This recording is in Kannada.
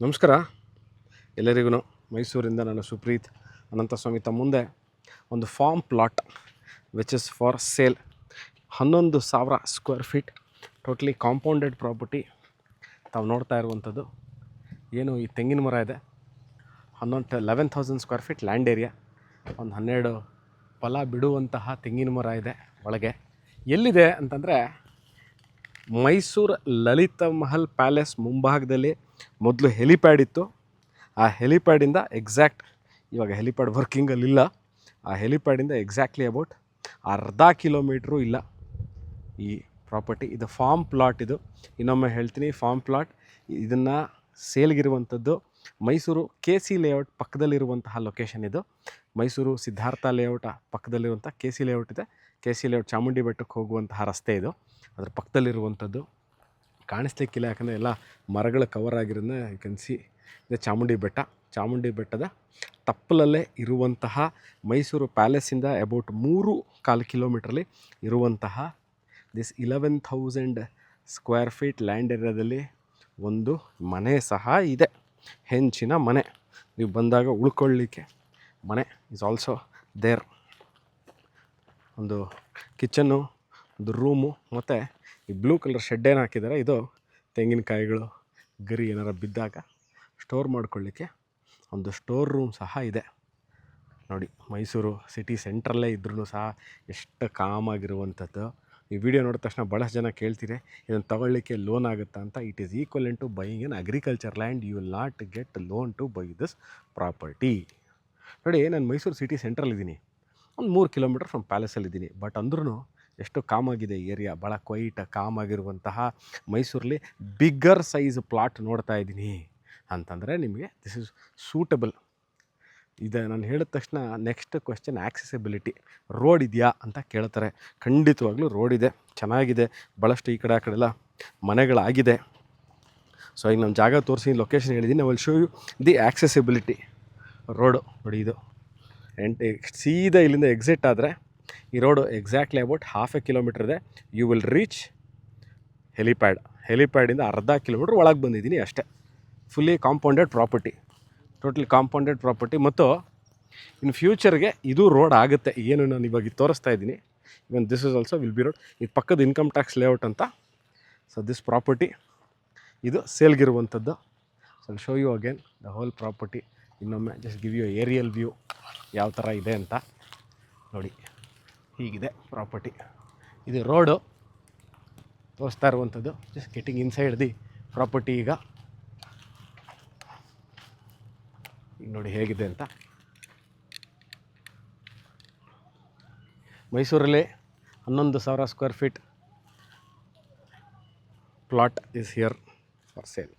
ನಮಸ್ಕಾರ ಎಲ್ಲರಿಗೂ. ಮೈಸೂರಿಂದ ನಾನು ಸುಪ್ರೀತ್ ಅನಂತಸ್ವಾಮಿ ತಮ್ಮ ಮುಂದೆ ಒಂದು farm plot which is for sale. 11,000 square feet totally compounded property ತಾವು ನೋಡ್ತಾ ಇರುವಂಥದ್ದು. ಏನು ಈ ತೆಂಗಿನ ಮರ ಇದೆ, 11,000 ಸ್ಕ್ವೇರ್ ಫೀಟ್ ಲ್ಯಾಂಡ್ ಏರಿಯಾ, ಒಂದು 12 ಫಲ ಬಿಡುವಂತಹ ತೆಂಗಿನ ಮರ ಇದೆ ಒಳಗೆ. ಎಲ್ಲಿದೆ ಅಂತಂದರೆ ಮೈಸೂರು ಲಲಿತ ಮಹಲ್ ಪ್ಯಾಲೇಸ್ ಮುಂಭಾಗದಲ್ಲಿ ಮೊದಲು ಹೆಲಿಪ್ಯಾಡ್ ಇತ್ತು. ಆ ಹೆಲಿಪ್ಯಾಡಿಂದ ಎಕ್ಸಾಕ್ಟ್, ಇವಾಗ ಹೆಲಿಪ್ಯಾಡ್ ವರ್ಕಿಂಗಲ್ಲಿಲ್ಲ, ಆ ಹೆಲಿಪ್ಯಾಡಿಂದ ಎಕ್ಸಾಕ್ಟ್ಲಿ ಅಬೌಟ್ ಅರ್ಧ ಕಿಲೋಮೀಟ್ರು ಇಲ್ಲ ಈ ಪ್ರಾಪರ್ಟಿ. ಇದು ಫಾರ್ಮ್ ಪ್ಲಾಟ್. ಇದು ಇನ್ನೊಮ್ಮೆ ಹೇಳ್ತೀನಿ, ಫಾರ್ಮ್ ಪ್ಲಾಟ್. ಇದನ್ನು ಸೇಲ್ಗಿರುವಂಥದ್ದು ಮೈಸೂರು KC ಲೇಔಟ್ ಪಕ್ಕದಲ್ಲಿರುವಂತಹ ಲೊಕೇಶನ್. ಇದು ಮೈಸೂರು ಸಿದ್ಧಾರ್ಥ ಲೇಔಟ್ ಪಕ್ಕದಲ್ಲಿರುವಂಥ KC ಲೇಔಟ್ ಇದೆ. KC ಲೇಔಟ್ ಚಾಮುಂಡಿ ಬೆಟ್ಟಕ್ಕೆ ಹೋಗುವಂತಹ ರಸ್ತೆ ಇದು, ಅದ್ರ ಪಕ್ಕದಲ್ಲಿರುವಂಥದ್ದು. ಕಾಣಿಸ್ಲಿಕ್ಕಿಲ್ಲ ಯಾಕಂದರೆ ಎಲ್ಲ ಮರಗಳ ಕವರ್ ಆಗಿರೋದನ್ನ ಯು ಕ್ಯಾನ್ ಸಿ. ಇದು ಚಾಮುಂಡಿ ಬೆಟ್ಟ. ಚಾಮುಂಡಿ ಬೆಟ್ಟದ ತಪ್ಪಲಲ್ಲೇ ಇರುವಂತಹ ಮೈಸೂರು ಪ್ಯಾಲೇಸಿಂದ ಅಬೌಟ್ 3.25 ಕಿಲೋಮೀಟ್ರಲ್ಲಿ ಇರುವಂತಹ ದಿಸ್ 11,000 ಸ್ಕ್ವೇರ್ ಫೀಟ್ ಲ್ಯಾಂಡ್ ಏರಿಯಾದಲ್ಲಿ ಒಂದು ಮನೆ ಸಹ ಇದೆ. ಹೆಂಚಿನ ಮನೆ. ನೀವು ಬಂದಾಗ ಉಳ್ಕೊಳ್ಳಿಕ್ಕೆ ಮನೆ ಈಸ್ ಆಲ್ಸೋ ದೇರ್. ಒಂದು ಕಿಚನ್ನು, ಒಂದು ರೂಮು, ಮತ್ತು ಈ ಬ್ಲೂ ಕಲರ್ ಶೆಡ್ ಏನು ಹಾಕಿದ್ದಾರೆ ಇದು ತೆಂಗಿನಕಾಯಿಗಳು ಗರಿ ಏನಾರು ಬಿದ್ದಾಗ ಸ್ಟೋರ್ ಮಾಡ್ಕೊಳ್ಳಿಕ್ಕೆ ಒಂದು ಸ್ಟೋರ್ ರೂಮ್ ಸಹ ಇದೆ. ನೋಡಿ, ಮೈಸೂರು ಸಿಟಿ ಸೆಂಟ್ರಲ್ಲೇ ಇದ್ರೂ ಸಹ ಎಷ್ಟು ಕಾಮಾಗಿರುವಂಥದ್ದು. ಈ ವಿಡಿಯೋ ನೋಡಿದ ತಕ್ಷಣ ಭಾಳಷ್ಟು ಜನ ಕೇಳ್ತೀರಿ ಇದನ್ನು ತೊಗೊಳ್ಳಿಕ್ಕೆ ಲೋನ್ ಆಗುತ್ತಾ ಅಂತ. It is equivalent to buying an agriculture land. You will not get loan to buy this property. ನೋಡಿ, ನಾನು ಮೈಸೂರು ಸಿಟಿ ಸೆಂಟ್ರಲ್ಲಿದ್ದೀನಿ, ಒಂದು 3 ಕಿಲೋಮೀಟರ್ ಫ್ರಮ್ ಪ್ಯಾಲೇಸಲ್ಲಿದ್ದೀನಿ. ಬಟ್ ಅಂದ್ರೂ ಎಷ್ಟು ಕಾಮಾಗಿದೆ ಏರಿಯಾ, ಭಾಳ ಕ್ವೈಟ್ ಕಾಮಾಗಿರುವಂತಹ ಮೈಸೂರಲ್ಲಿ ಬಿಗ್ಗರ್ ಸೈಜ್ ಪ್ಲಾಟ್ ನೋಡ್ತಾ ಇದ್ದೀನಿ ಅಂತಂದರೆ ನಿಮಗೆ ದಿಸ್ ಇಸ್ ಸೂಟಬಲ್. ಇದು ನಾನು ಹೇಳಿದ ತಕ್ಷಣ ನೆಕ್ಸ್ಟ್ ಕ್ವೆಶ್ಚನ್ ಆಕ್ಸೆಸಿಬಿಲಿಟಿ. ರೋಡ್ ಇದೆಯಾ ಅಂತ ಕೇಳ್ತಾರೆ. ಖಂಡಿತವಾಗ್ಲೂ ರೋಡ್ ಇದೆ, ಚೆನ್ನಾಗಿದೆ. ಭಾಳಷ್ಟು ಈ ಕಡೆ ಆ ಕಡೆ ಎಲ್ಲ ಮನೆಗಳಾಗಿದೆ. ಸೊ ಈಗ ನಮ್ಮ ಜಾಗ ತೋರಿಸಿ ಲೊಕೇಶನ್ ಹೇಳಿದ್ದೀನಿ. I will show you the accessibility. Road ನೋಡಿ, ಇದು ಸೀದಾ ಇಲ್ಲಿಂದ ಎಕ್ಸಿಟ್ ಆದರೆ ಈ ರೋಡು ಎಕ್ಸಾಕ್ಟ್ಲಿ ಅಬೌಟ್ 1/2 ಕಿಲೋಮೀಟ್ರ್ ಇದೆ. You will reach helipad. ಹೆಲಿಪ್ಯಾಡಿಂದ ಅರ್ಧ ಕಿಲೋಮೀಟ್ರ್ ಒಳಗೆ ಬಂದಿದ್ದೀನಿ ಅಷ್ಟೇ. Fully compounded property, totally compounded property. ಮತ್ತು ಇನ್ ಫ್ಯೂಚರ್ಗೆ ಇದು ರೋಡ್ ಆಗುತ್ತೆ. ಏನು ನಾನು ಇವಾಗ ತೋರಿಸ್ತಾ ಇದ್ದೀನಿ, even this is also will be road. ಇದು ಪಕ್ಕದ ಇನ್ಕಮ್ ಟ್ಯಾಕ್ಸ್ ಲೇಔಟ್ ಅಂತ. ಸೊ ದಿಸ್ ಪ್ರಾಪರ್ಟಿ ಇದು ಸೇಲ್ಗಿರುವಂಥದ್ದು. So show you again the whole property. ಇನ್ನೊಮ್ಮೆ just give you aerial view ಯಾವ ಥರ ಇದೆ ಅಂತ ನೋಡಿ. ಹೀಗಿದೆ ಪ್ರಾಪರ್ಟಿ. ಇದು ರೋಡು ತೋರಿಸ್ತಾ ಇರುವಂಥದ್ದು. Just getting inside the property. ಈಗ ನೋಡಿ ಹೇಗಿದೆ ಅಂತ. ಮೈಸೂರಲ್ಲಿ 11,000 square feet plot is here for sale.